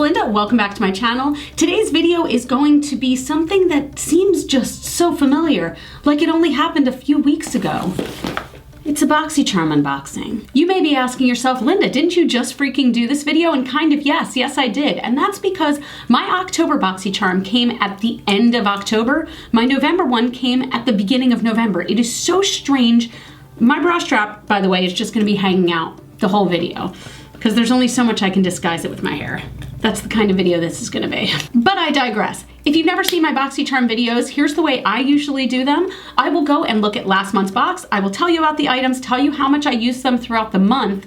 Linda. Welcome back to my channel. Today's video is going to be something that seems just so familiar, like it only happened a few weeks ago. It's a Boxycharm unboxing. You may be asking yourself, Linda, didn't you just freaking do this video? And kind of yes, I did. And that's because my October Boxycharm came at the end of October. My November one came at the beginning of November. It is so strange. My bra strap, by the way, is just gonna be hanging out the whole video because there's only so much I can disguise it with my hair. That's the kind of video this is gonna be. But I digress. If you've never seen my Boxycharm videos, here's the way I usually do them. I will go and look at last month's box. I will tell you about the items, tell you how much I used them throughout the month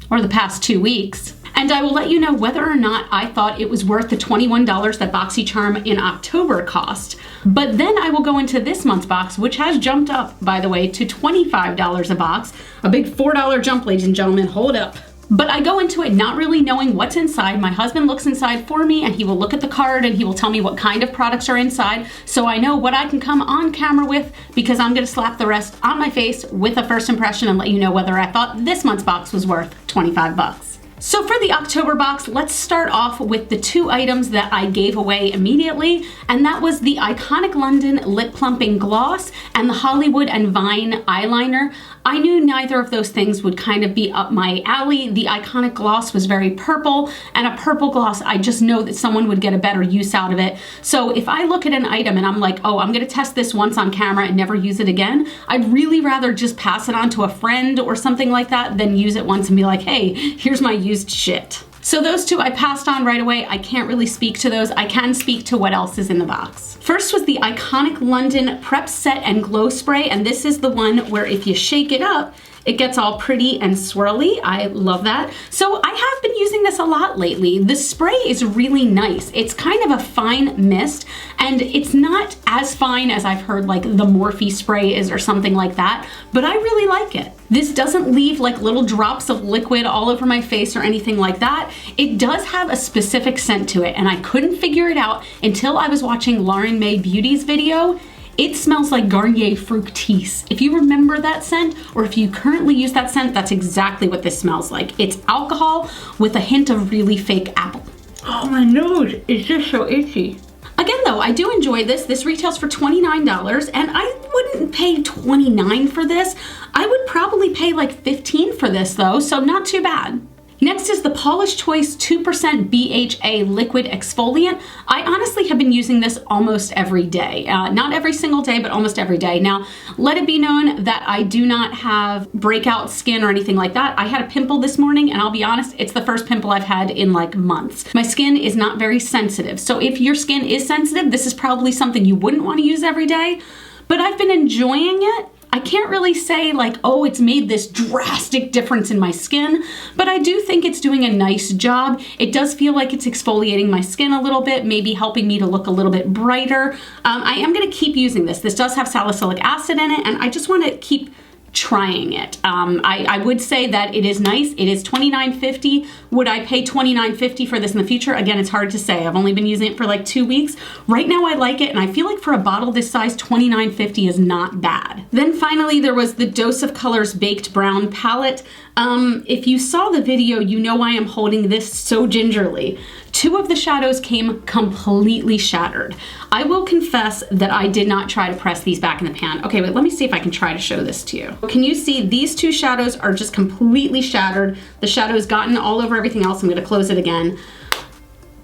or the past 2 weeks. And I will let you know whether or not I thought it was worth the $21 that Boxycharm in October cost. But then I will go into this month's box, which has jumped up, by the way, to $25 a box. A big $4 jump, ladies and gentlemen, hold up. But I go into it not really knowing what's inside. My husband looks inside for me and he will look at the card and he will tell me what kind of products are inside so I know what I can come on camera with, because I'm gonna slap the rest on my face with a first impression and let you know whether I thought this month's box was worth 25 bucks. So for the October box, let's start off with the 2 items that I gave away immediately, and that was the Iconic London Lip Plumping Gloss and the Hollywood and Vine Eyeliner. I knew neither of those things would kind of be up my alley. The Iconic Gloss was very purple, and a purple gloss, I just know that someone would get a better use out of it. So if I look at an item and I'm like, oh, I'm gonna test this once on camera and never use it again, I'd really rather just pass it on to a friend or something like that than use it once and be like, hey, here's my used shit. So those 2 I passed on right away. I can't really speak to those. I can speak to what else is in the box. First was the Iconic London Prep Set and Glow Spray, and this is the one where if you shake it up, it gets all pretty and swirly. I love that. So I have been using this a lot lately. The spray is really nice. It's kind of a fine mist, and it's not as fine as I've heard like the Morphe spray is or something like that, but I really like it. This doesn't leave like little drops of liquid all over my face or anything like that. It does have a specific scent to it, and I couldn't figure it out until I was watching Lauren May Beauty's video. It smells like Garnier Fructis. If you remember that scent, or if you currently use that scent, that's exactly what this smells like. It's alcohol with a hint of really fake apple. Oh, my nose is just so itchy. Again though, I do enjoy this. This retails for $29, and I wouldn't pay $29 for this. I would probably pay like $15 for this though, so not too bad. Next is the Paula's Choice 2% BHA Liquid Exfoliant. I honestly have been using this almost every day. Not every single day, but almost every day. Now, let it be known that I do not have breakout skin or anything like that. I had a pimple this morning, and I'll be honest, it's the first pimple I've had in like months. My skin is not very sensitive. So if your skin is sensitive, this is probably something you wouldn't want to use every day, but I've been enjoying it. I can't really say like, oh, it's made this drastic difference in my skin, but I do think it's doing a nice job. It does feel like it's exfoliating my skin a little bit, maybe helping me to look a little bit brighter. I am gonna keep using this. This does have salicylic acid in it, and I just wanna keep trying it. I would say that it is nice. It is $29.50. Would I pay $29.50 for this in the future? Again, it's hard to say. I've only been using it for like 2 weeks. Right now I like it, and I feel like for a bottle this size, $29.50 is not bad. Then finally, there was the Dose of Colors Baked Brown Palette. If you saw the video, you know I am holding this so gingerly. 2 of the shadows came completely shattered. I will confess that I did not try to press these back in the pan. Okay, but let me see if I can try to show this to you. Can you see these 2 shadows are just completely shattered? The shadow's gotten all over everything else. I'm gonna close it again.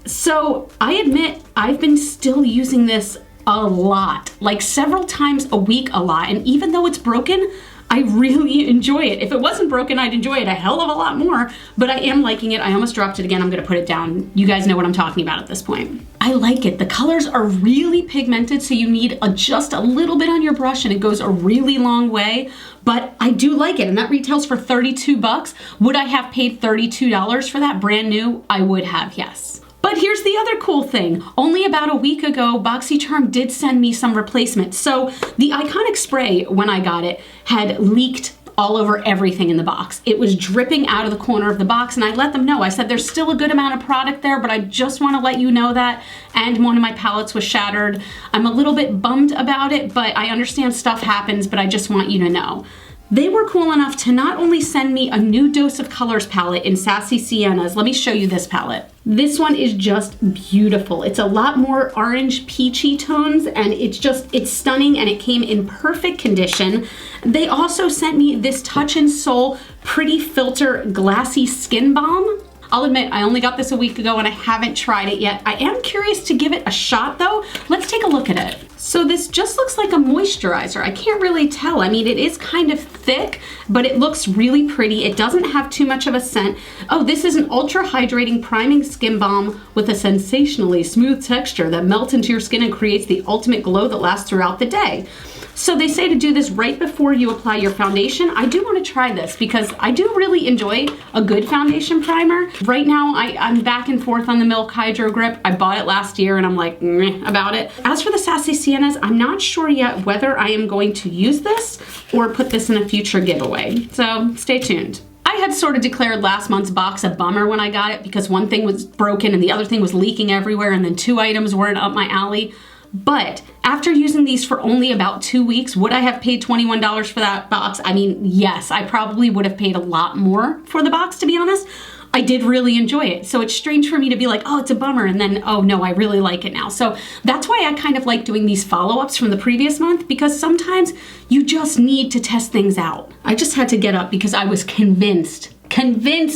So I admit I've been still using this a lot, like several times a week a lot, and even though it's broken, I really enjoy it. If it wasn't broken, I'd enjoy it a hell of a lot more, but I am liking it. I almost dropped it again. I'm gonna put it down. You guys know what I'm talking about at this point. I like it. The colors are really pigmented, so you need just a little bit on your brush and it goes a really long way, but I do like it, and that retails for 32 bucks. Would I have paid $32 for that brand new? I would have, yes. But here's the other cool thing. Only about a week ago, Boxycharm did send me some replacements. So the Iconic Spray, when I got it, had leaked all over everything in the box. It was dripping out of the corner of the box, and I let them know. I said, there's still a good amount of product there, but I just want to let you know that. And one of my palettes was shattered. I'm a little bit bummed about it, but I understand stuff happens, but I just want you to know. they were cool enough to not only send me a new Dose of Colors palette in Sassy Siennas. Let me show you this palette. This one is just beautiful. It's a lot more orange peachy tones, and it's stunning, and it came in perfect condition. They also sent me this Touch in Soul Pretty Filter Glassy Skin Balm. I'll admit, I only got this a week ago and I haven't tried it yet. I am curious to give it a shot though. Let's take a look at it. So this just looks like a moisturizer. I can't really tell. I mean, it is kind of thick, but it looks really pretty. It doesn't have too much of a scent. Oh, this is an ultra hydrating priming skin balm with a sensationally smooth texture that melts into your skin and creates the ultimate glow that lasts throughout the day. So they say to do this right before you apply your foundation. I do want to try this because I do really enjoy a good foundation primer. Right now, I'm back and forth on the Milk Hydro Grip. I bought it last year and I'm like, meh about it. As for the Sassy Siennas, I'm not sure yet whether I am going to use this or put this in a future giveaway. So stay tuned. I had sort of declared last month's box a bummer when I got it because one thing was broken and the other thing was leaking everywhere, and then 2 items weren't up my alley. But after using these for only about 2 weeks, would I have paid $21 for that box? I mean, yes, I probably would have paid a lot more for the box, to be honest. I did really enjoy it. So it's strange for me to be like, oh, it's a bummer, and then, oh no, I really like it now. So that's why I kind of like doing these follow-ups from the previous month, because sometimes you just need to test things out. I just had to get up because I was convinced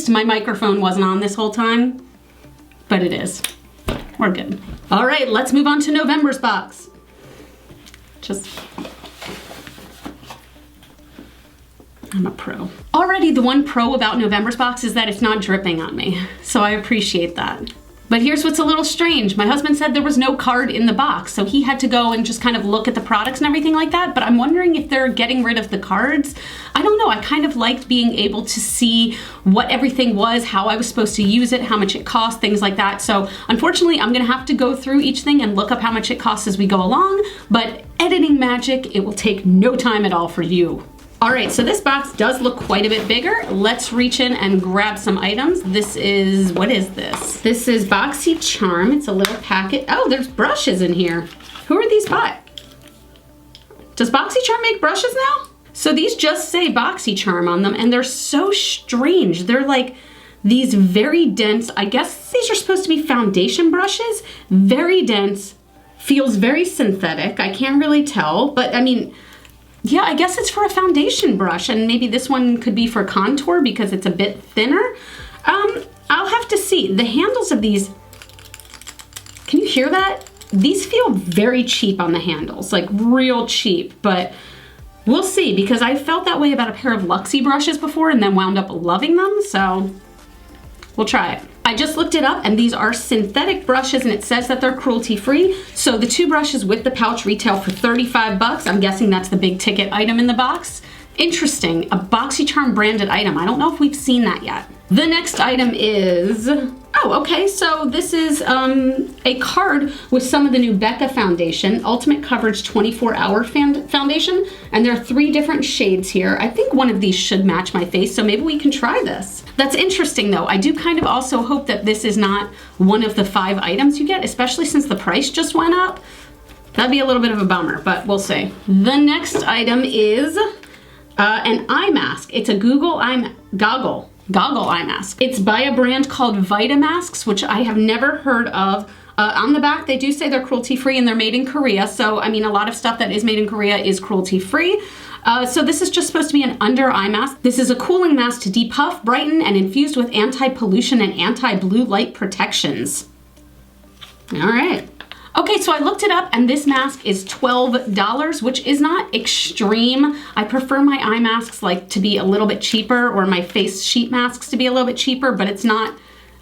my microphone wasn't on this whole time, but it is. We're good. All right, let's move on to November's box. I'm a pro. Already the one pro about November's box is that it's not dripping on me, so I appreciate that. But here's what's a little strange. My husband said there was no card in the box, so he had to go and just kind of look at the products and everything like that, but I'm wondering if they're getting rid of the cards. I don't know, I kind of liked being able to see what everything was, how I was supposed to use it, how much it cost, things like that. So unfortunately, I'm gonna have to go through each thing and look up how much it costs as we go along, but editing magic, it will take no time at all for you. All right, so this box does look quite a bit bigger. Let's reach in and grab some items. This is, what is this? This is Boxycharm. It's a little packet. Oh, there's brushes in here. Who are these by? Does Boxycharm make brushes now? So these just say Boxycharm on them, and they're so strange. They're like these very dense, I guess these are supposed to be foundation brushes. Very dense, feels very synthetic. I can't really tell, but I mean, yeah, I guess it's for a foundation brush, and maybe this one could be for contour because it's a bit thinner. I'll have to see. The handles of these, can you hear that? These feel very cheap on the handles, like real cheap, but we'll see, because I felt that way about a pair of Luxie brushes before and then wound up loving them, so we'll try it. I just looked it up, and these are synthetic brushes, and it says that they're cruelty-free. So the 2 brushes with the pouch retail for 35 bucks. I'm guessing that's the big ticket item in the box. Interesting, a Boxycharm branded item. I don't know if we've seen that yet. The next item is, oh, okay, so this is a card with some of the new Becca foundation, Ultimate Coverage 24-Hour Foundation, and there are 3 different shades here. I think one of these should match my face, so maybe we can try this. That's interesting though. I do kind of also hope that this is not one of the 5 items you get, especially since the price just went up. That'd be a little bit of a bummer, but we'll see. The next item is an eye mask. It's a goggle eye mask. It's by a brand called Vitamasks, which I have never heard of. On the back, they do say they're cruelty-free and they're made in Korea. So, I mean, a lot of stuff that is made in Korea is cruelty-free. So this is just supposed to be an under eye mask. This is a cooling mask to depuff, brighten, and infused with anti-pollution and anti-blue light protections. All right. Okay, so I looked it up, and this mask is $12, which is not extreme. I prefer my eye masks like to be a little bit cheaper, or my face sheet masks to be a little bit cheaper, but it's not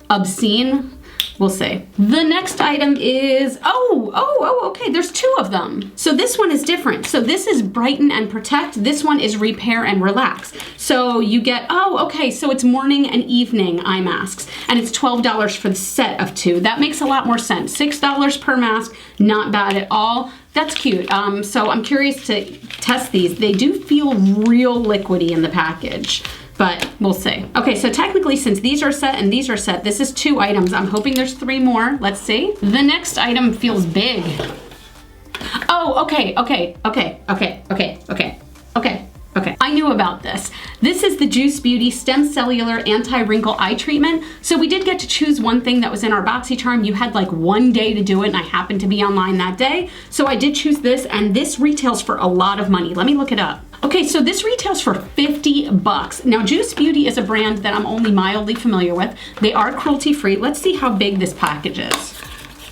obscene. We'll see. The next item is, okay, there's 2 of them. So this one is different. So this is Brighten and Protect. This one is Repair and Relax. So you get, so it's morning and evening eye masks, and it's $12 for the set of 2. That makes a lot more sense. $6 per mask, not bad at all. That's cute. So I'm curious to test these. They do feel real liquidy in the package, but we'll see. Okay, so technically, since these are set and these are set, this is 2 items. I'm hoping there's 3 more. Let's see. The next item feels big. Oh, okay. I knew about this. is the Juice Beauty Stem Cellular Anti-Wrinkle Eye Treatment. So we did get to choose one thing that was in our Boxycharm. You had like one day to do it and I happened to be online that day. So I did choose this, and this retails for a lot of money. Let me look it up. Okay, so this retails for 50 bucks. Now, Juice Beauty is a brand that I'm only mildly familiar with. They are cruelty-free. Let's see how big this package is.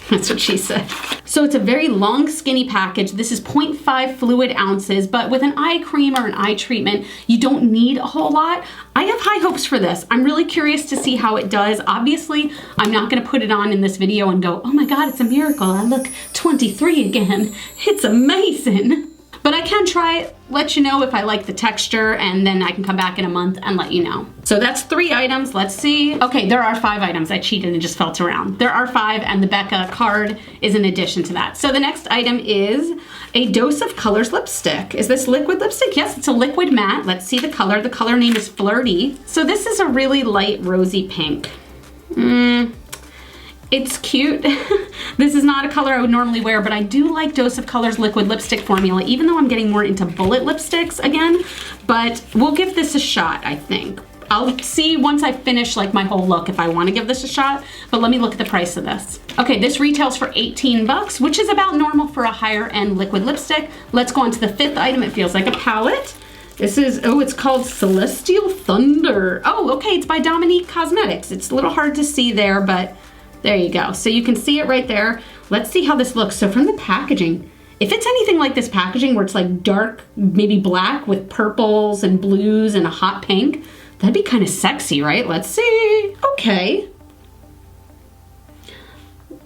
That's what she said. So it's a very long, skinny package. This is 0.5 fluid ounces, but with an eye cream or an eye treatment, you don't need a whole lot. I have high hopes for this. I'm really curious to see how it does. Obviously, I'm not gonna put it on in this video and go, oh my God, it's a miracle. I look 23 again. It's amazing. But I can try it, let you know if I like the texture, and then I can come back in a month and let you know. So that's 3 items, let's see. Okay, there are 5 items. I cheated and just felt around. There are 5, and the Becca card is in addition to that. So the next item is a Dose of Colors lipstick. Is this liquid lipstick? Yes, it's a liquid matte. Let's see the color. The color name is Flirty. So this is a really light rosy pink. It's cute. This is not a color I would normally wear, but I do like Dose of Colors liquid lipstick formula, even though I'm getting more into bullet lipsticks again. But we'll give this a shot, I think. I'll see once I finish like my whole look if I want to give this a shot, but let me look at the price of this. Okay, this retails for 18 bucks, which is about normal for a higher end liquid lipstick. Let's go on to the 5th item. It feels like a palette. This is, oh, it's called Celestial Thunder. Oh, okay, it's by Dominique Cosmetics. It's a little hard to see there, but there you go. So you can see it right there. Let's see how this looks. So from the packaging, if it's anything like this packaging where it's like dark, maybe black with purples and blues and a hot pink, that'd be kind of sexy, right? Let's see. Okay.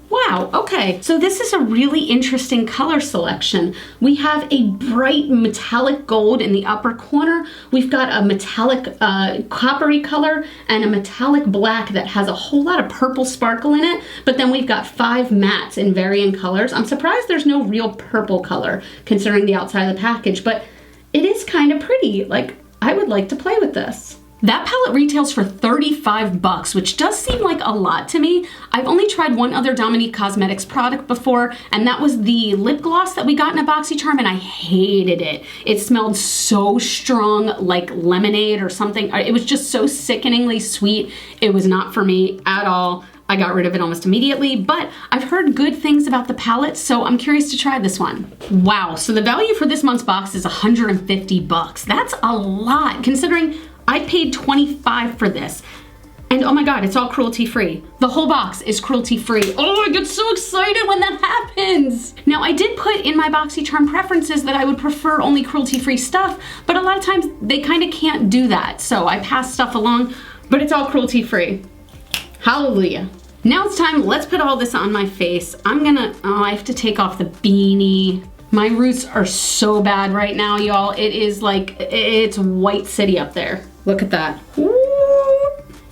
Wow, okay. So this is a really interesting color selection. We have a bright metallic gold in the upper corner. We've got a metallic coppery color and a metallic black that has a whole lot of purple sparkle in it. But then we've got 5 mattes in varying colors. I'm surprised there's no real purple color considering the outside of the package, but it is kind of pretty. Like, I would like to play with this. That palette retails for 35 bucks, which does seem like a lot to me. I've only tried one other Dominique Cosmetics product before, and that was the lip gloss that we got in a Boxycharm, and I hated it. It smelled so strong, like lemonade or something. It was just so sickeningly sweet. It was not for me at all. I got rid of it almost immediately, but I've heard good things about the palette, so I'm curious to try this one. Wow, so the value for this month's box is 150 bucks. That's a lot, considering I paid 25 for this. And oh my God, it's all cruelty-free. The whole box is cruelty-free. Oh, I get so excited when that happens. Now, I did put in my Boxycharm preferences that I would prefer only cruelty-free stuff, but a lot of times they kind of can't do that. So I pass stuff along, but it's all cruelty-free. Hallelujah. Now it's time, let's put all this on my face. I have to take off the beanie. My roots are so bad right now, y'all. It is like, it's White City up there. Look at that. Ooh.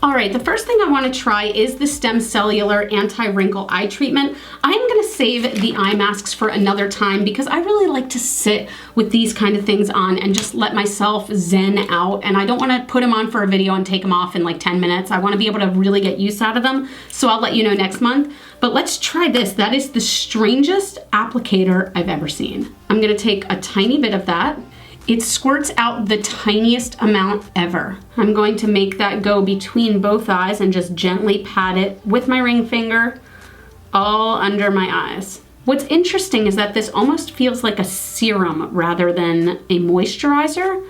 All right, the first thing I want to try is the Stem Cellular Anti-Wrinkle Eye Treatment. I'm going to save the eye masks for another time because I really like to sit with these kind of things on and just let myself zen out. And I don't want to put them on for a video and take them off in like 10 minutes. I want to be able to really get use out of them. So I'll let you know next month. But let's try this. That is the strangest applicator I've ever seen. I'm going to take a tiny bit of that. It squirts out the tiniest amount ever. I'm going to make that go between both eyes and just gently pat it with my ring finger all under my eyes. What's interesting is that this almost feels like a serum rather than a moisturizer.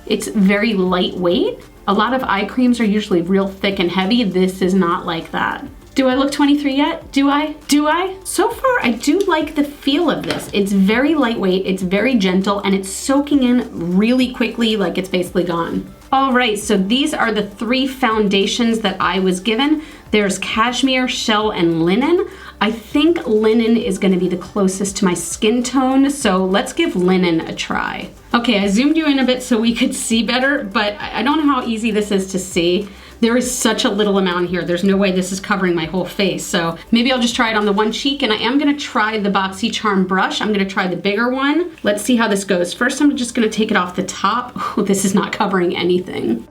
It's very lightweight. A lot of eye creams are usually real thick and heavy. This is not like that. Do I look 23 yet? Do I? Do I? So far, I do like the feel of this. It's very lightweight, it's very gentle, and it's soaking in really quickly, like it's basically gone. All right, so these are the 3 foundations that I was given. There's cashmere, shell, and linen. I think linen is gonna be the closest to my skin tone, so let's give linen a try. Okay, I zoomed you in a bit so we could see better, but I don't know how easy this is to see. There is such a little amount here. There's no way this is covering my whole face. So maybe I'll just try it on the one cheek, and I am gonna try the Boxycharm brush. I'm gonna try the bigger one. Let's see how this goes. First, I'm just gonna take it off the top. Oh, this is not covering anything.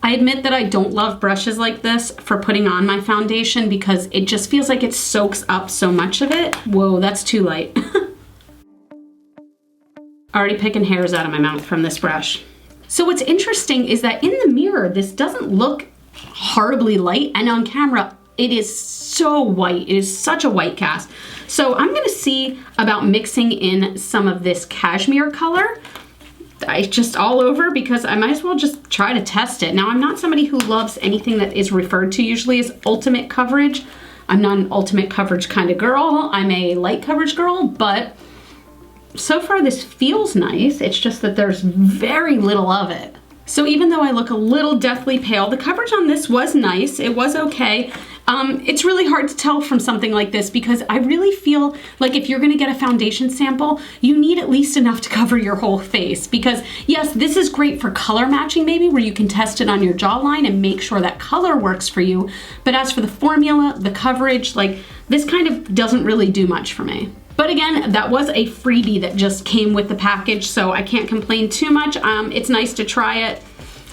I admit that I don't love brushes like this for putting on my foundation because it just feels like it soaks up so much of it. Whoa, that's too light. Already picking hairs out of my mouth from this brush. So what's interesting is that in the mirror, this doesn't look horribly light, and on camera, it is so white. It is such a white cast. So I'm gonna see about mixing in some of this cashmere color. It's just all over because I might as well just try to test it. Now, I'm not somebody who loves anything that is referred to usually as ultimate coverage. I'm not an ultimate coverage kind of girl. I'm a light coverage girl, but so far this feels nice. It's just that there's very little of it. So even though I look a little deathly pale, the coverage on this was nice. It was okay. It's really hard to tell from something like this because I really feel like if you're gonna get a foundation sample, you need at least enough to cover your whole face, because yes, this is great for color matching maybe, where you can test it on your jawline and make sure that color works for you. But as for the formula, the coverage, like this kind of doesn't really do much for me. But again, that was a freebie that just came with the package, so I can't complain too much. It's nice to try it.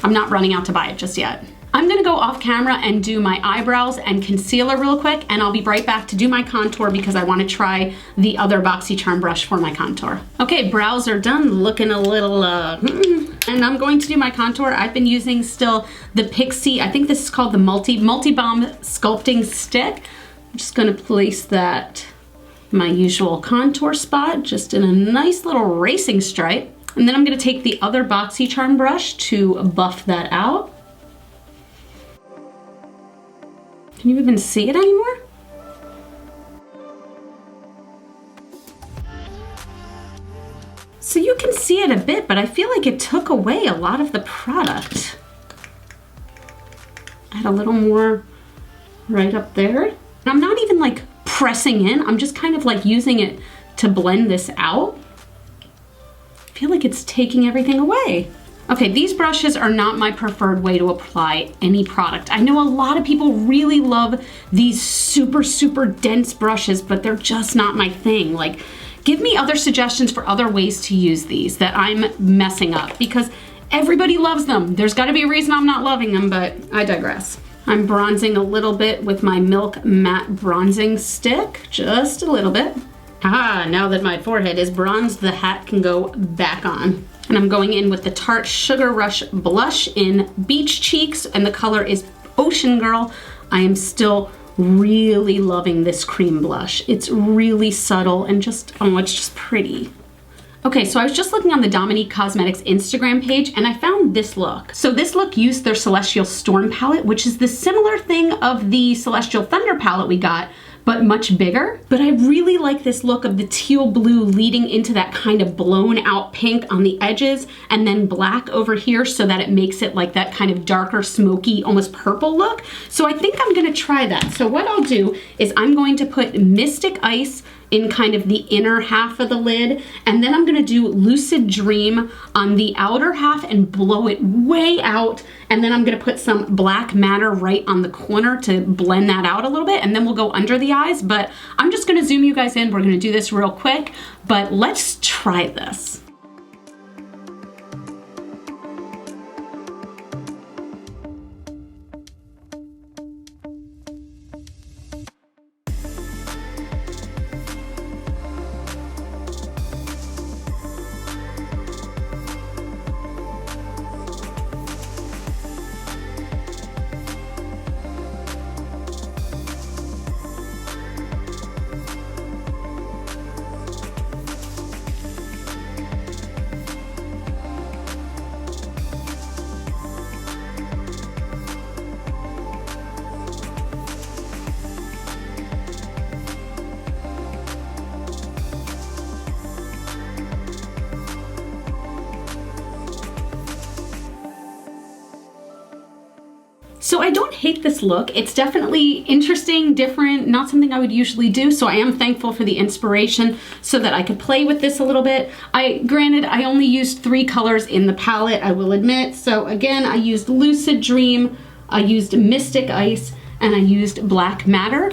I'm not running out to buy it just yet. I'm gonna go off camera and do my eyebrows and concealer real quick, and I'll be right back to do my contour because I wanna try the other Boxycharm brush for my contour. Okay, brows are done, looking a little, and I'm going to do my contour. I've been using still the Pixie, I think this is called the Multi-Balm Sculpting Stick. I'm just gonna place that my usual contour spot, just in a nice little racing stripe. And then I'm gonna take the other Boxycharm brush to buff that out. Can you even see it anymore? So you can see it a bit, but I feel like it took away a lot of the product. Add a little more right up there. And I'm not even like pressing in, I'm just kind of like using it to blend this out. I feel like it's taking everything away. Okay, these brushes are not my preferred way to apply any product. I know a lot of people really love these super, super dense brushes, but they're just not my thing. Like, give me other suggestions for other ways to use these that I'm messing up, because everybody loves them. There's gotta be a reason I'm not loving them, but I digress. I'm bronzing a little bit with my Milk Matte Bronzing Stick, just a little bit. Ah, now that my forehead is bronzed, the hat can go back on. And I'm going in with the Tarte Sugar Rush Blush in Beach Cheeks, and the color is Ocean Girl. I am still really loving this cream blush. It's really subtle and just, oh, it's just pretty. Okay, so I was just looking on the Dominique Cosmetics Instagram page and I found this look. So this look used their Celestial Storm palette, which is the similar thing of the Celestial Thunder palette we got, but much bigger. But I really like this look of the teal blue leading into that kind of blown out pink on the edges, and then black over here so that it makes it like that kind of darker, smoky, almost purple look. So I think I'm gonna try that. So what I'll do is I'm going to put Mystic Ice in kind of the inner half of the lid, and then I'm gonna do Lucid Dream on the outer half and blow it way out, and then I'm gonna put some Black Matter right on the corner to blend that out a little bit, and then we'll go under the eyes. But I'm just gonna zoom you guys in. We're gonna do this real quick, but let's try this. So I don't hate this look. It's definitely interesting, different, not something I would usually do. So I am thankful for the inspiration so that I could play with this a little bit. Granted, I only used 3 colors in the palette, I will admit. So again, I used Lucid Dream, I used Mystic Ice, and I used Black Matter.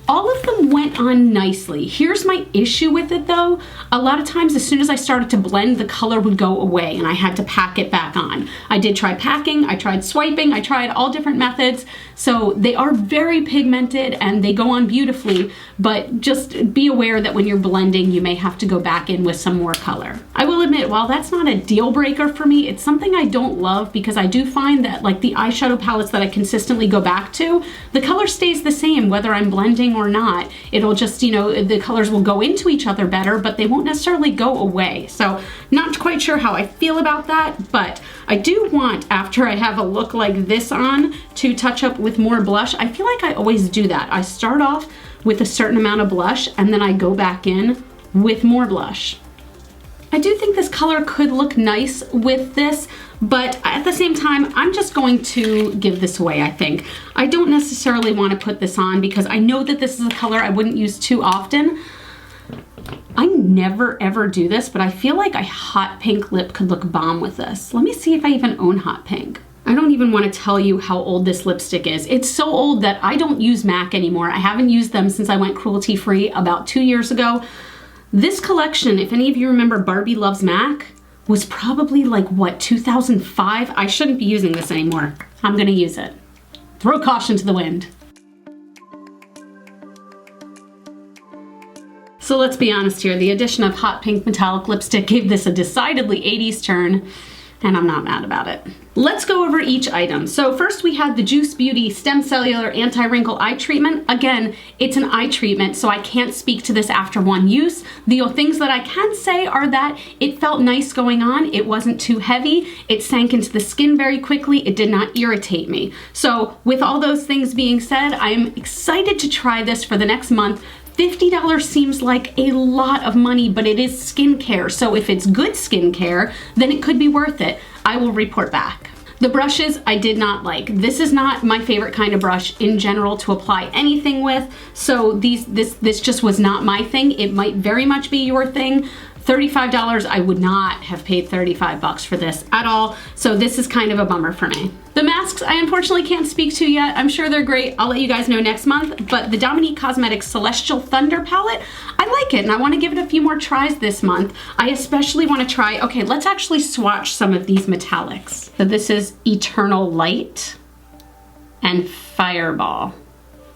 All of them went on nicely. Here's my issue with it though. A lot of times as soon as I started to blend, the color would go away and I had to pack it back on. I did try packing, I tried swiping, I tried all different methods. So they are very pigmented and they go on beautifully, but just be aware that when you're blending, you may have to go back in with some more color. I will admit, while that's not a deal breaker for me, it's something I don't love because I do find that like the eyeshadow palettes that I consistently go back to, the color stays the same whether I'm blending or not. It'll just, you know, the colors will go into each other better, but they won't necessarily go away. So not quite sure how I feel about that, but I do want, after I have a look like this on, to touch up with more blush. I feel like I always do that. I start off with a certain amount of blush and then I go back in with more blush. I do think this color could look nice with this, but at the same time, I'm just going to give this away, I think. I don't necessarily want to put this on because I know that this is a color I wouldn't use too often. I never ever do this, but I feel like a hot pink lip could look bomb with this. Let me see if I even own hot pink. I don't even want to tell you how old this lipstick is. It's so old that I don't use MAC anymore. I haven't used them since I went cruelty-free about 2 years ago. This collection, if any of you remember Barbie Loves MAC, was probably like, what, 2005? I shouldn't be using this anymore. I'm gonna use it. Throw caution to the wind. So let's be honest here, the addition of hot pink metallic lipstick gave this a decidedly 80s turn, and I'm not mad about it. Let's go over each item. So first we had the Juice Beauty Stem Cellular Anti-Wrinkle Eye Treatment. Again, it's an eye treatment, so I can't speak to this after one use. The things that I can say are that it felt nice going on. It wasn't too heavy. It sank into the skin very quickly. It did not irritate me. So with all those things being said, I am excited to try this for the next month. $50 seems like a lot of money, but it is skincare. So if it's good skincare, then it could be worth it. I will report back. The brushes I did not like. This is not my favorite kind of brush in general to apply anything with. So this just was not my thing. It might very much be your thing. $35, I would not have paid 35 bucks for this at all. So this is kind of a bummer for me. The masks I unfortunately can't speak to yet. I'm sure they're great. I'll let you guys know next month. But the Dominique Cosmetics Celestial Thunder palette, I like it and I want to give it a few more tries this month. I especially want to try, okay, let's actually swatch some of these metallics. So this is Eternal Light and Fireball.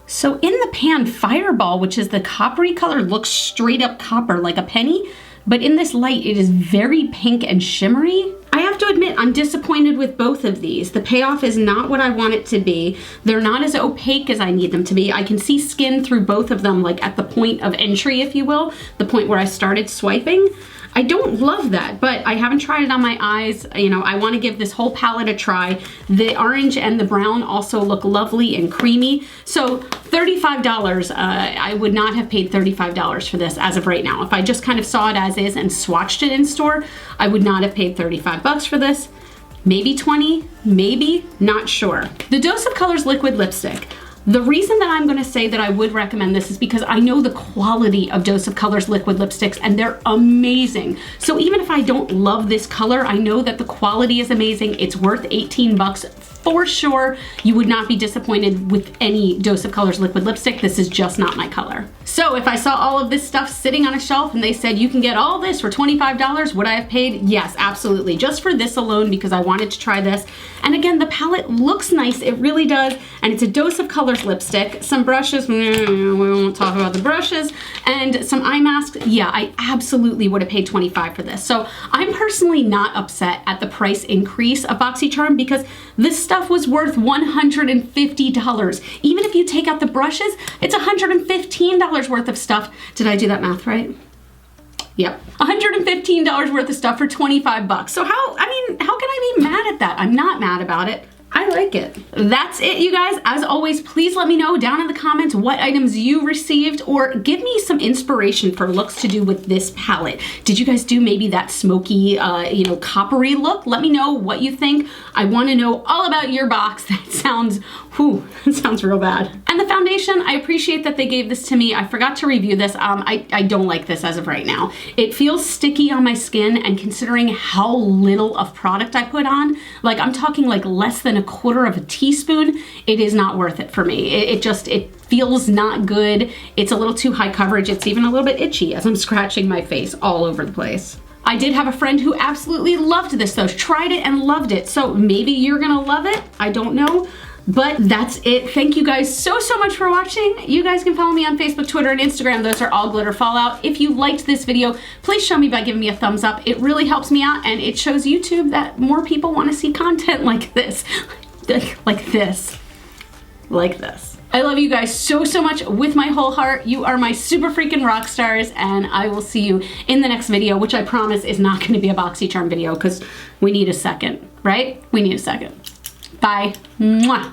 So in the pan, Fireball, which is the coppery color, looks straight up copper like a penny. But in this light, it is very pink and shimmery. I have to admit, I'm disappointed with both of these. The payoff is not what I want it to be. They're not as opaque as I need them to be. I can see skin through both of them, like at the point of entry, if you will, the point where I started swiping. I don't love that, but I haven't tried it on my eyes. You know, I want to give this whole palette a try. The orange and the brown also look lovely and creamy. So $35, I would not have paid $35 for this as of right now. If I just kind of saw it as is and swatched it in store, I would not have paid 35 bucks for this. Maybe 20, maybe, not sure. The Dose of Colors Liquid Lipstick. The reason that I'm gonna say that I would recommend this is because I know the quality of Dose of Colors liquid lipsticks and they're amazing. So even if I don't love this color, I know that the quality is amazing. It's worth 18 bucks for sure. You would not be disappointed with any Dose of Colors liquid lipstick. This is just not my color. So if I saw all of this stuff sitting on a shelf and they said you can get all this for $25, would I have paid? Yes, absolutely. Just for this alone because I wanted to try this. And again, the palette looks nice. It really does. And it's a Dose of Colors lipstick. Some brushes, we won't talk about the brushes. And some eye masks. Yeah, I absolutely would have paid $25 for this. So I'm personally not upset at the price increase of Boxycharm because this stuff was worth $150. Even if you take out the brushes, it's $115 worth of stuff. Did I do that math right? Yep, $115 worth of stuff for 25 bucks. So how can I be mad at that? I'm not mad about it. I like it. That's it, you guys. As always, please let me know down in the comments what items you received or give me some inspiration for looks to do with this palette. Did you guys do maybe that smoky, coppery look? Let me know what you think. I want to know all about your box. That sounds, that sounds real bad. And the foundation, I appreciate that they gave this to me. I forgot to review this. I don't like this as of right now. It feels sticky on my skin, and considering how little of product I put on, like I'm talking like less than a quarter of a teaspoon, it is not worth it for me. It feels feels not good. It's a little too high coverage. It's even a little bit itchy as I'm scratching my face all over the place. I did have a friend who absolutely loved this though, tried it and loved it. So maybe you're gonna love it, I don't know. But that's it. Thank you guys so much for watching. You guys can follow me on Facebook, Twitter, and Instagram. Those are all GlitterFallout. If you liked this video, please show me by giving me a thumbs up. It really helps me out, and it shows YouTube that more people want to see content like this. Like this. I love you guys so much with my whole heart. You are my super freaking rock stars, and I will see you in the next video, which I promise is not going to be a Boxycharm video because we need a second, right? We need a second. Bye. Mwah.